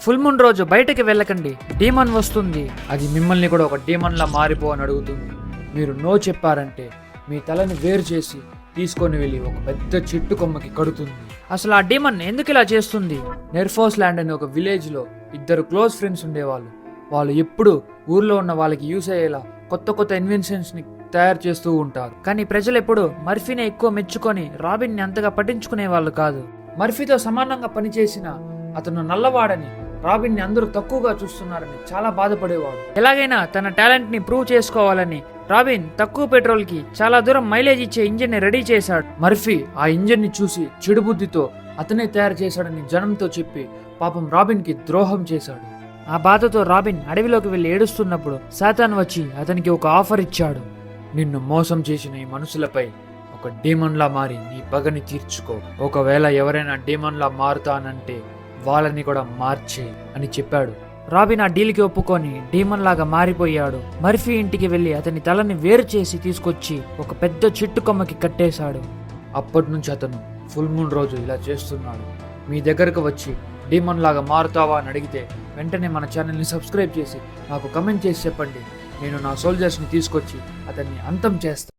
Full moon రోజు బయటకి వెళ్ళకండి, డీమన్ వస్తుంది. అది మిమ్మల్ని కూడా ఒక డీమన్ లా మారిపో అని అడుగుతుంది. మీరు నో చెప్పారంటే మీ తలని వేరు చేసి తీసుకొని వెళ్ళి ఒక పెద్ద చెట్టు కొమ్మకి కడుతుంది. అసలు ఆ డీమన్ ఎందుకు ఇలా చేస్తుంది? నెర్ఫోస్ ల్యాండ్ అనే ఒక విలేజ్ లో ఇద్దరు క్లోజ్ ఫ్రెండ్స్ ఉండేవాళ్ళు. వాళ్ళు ఎప్పుడు ఊర్లో ఉన్న వాళ్ళకి యూస్ అయ్యేలా కొత్త కొత్త ఇన్వెన్షన్స్ ని తయారు చేస్తూ ఉంటారు. కానీ ప్రజలు ఎప్పుడు మర్ఫీని ఎక్కువ మెచ్చుకొని రాబిన్ ని అంతగా పట్టించుకునే వాళ్ళు కాదు. మర్ఫీతో సమానంగా పనిచేసిన అతను నల్లవాడని రాబిన్ ని అందరూ తక్కువగా చూస్తున్నారని చాలా బాధపడేవాడు. ఎలాగైనా తన టాలెంట్ ని ప్రూవ్ చేసుకోవాలని రాబిన్ తక్కువ పెట్రోల్ కి చాలా దూరం మైలేజ్ ఇచ్చే ఇంజిన్ ని రెడీ చేశాడు. మర్ఫీ ఆ ఇంజిన్ ని చూసి చెడు బుద్ధితో అతనే తయారు చేశాడని జనంతో చెప్పి పాపం రాబిన్ కి ద్రోహం చేశాడు. ఆ బాధతో రాబిన్ అడవిలోకి వెళ్లి ఏడుస్తున్నప్పుడు సాతాన్ వచ్చి అతనికి ఒక ఆఫర్ ఇచ్చాడు. నిన్ను మోసం చేసిన ఈ మనుషులపై ఒక డీమన్ లా మారి నీ పగని తీర్చుకో. ఒకవేళ ఎవరైనా డీమన్ లా మారుతానంటే వాళ్ళని కూడా మార్చే అని చెప్పాడు. రాబిన్ ఆ డీల్కి ఒప్పుకొని డీమన్ లాగా మారిపోయాడు. మర్ఫీ ఇంటికి వెళ్లి అతని తలని వేరు చేసి తీసుకొచ్చి ఒక పెద్ద చెట్టు కొమ్మకి కట్టేశాడు. అప్పటి నుంచి అతను ఫుల్ మూన్ రోజు ఇలా చేస్తున్నాడు. మీ దగ్గరకు వచ్చి డీమన్ లాగా మారుతావా అని అడిగితే వెంటనే మన ఛానల్ని సబ్స్క్రైబ్ చేసి నాకు కమెంట్ చేసి చెప్పండి. నేను నా సోల్జర్స్ని తీసుకొచ్చి అతన్ని అంతం చేస్తాను.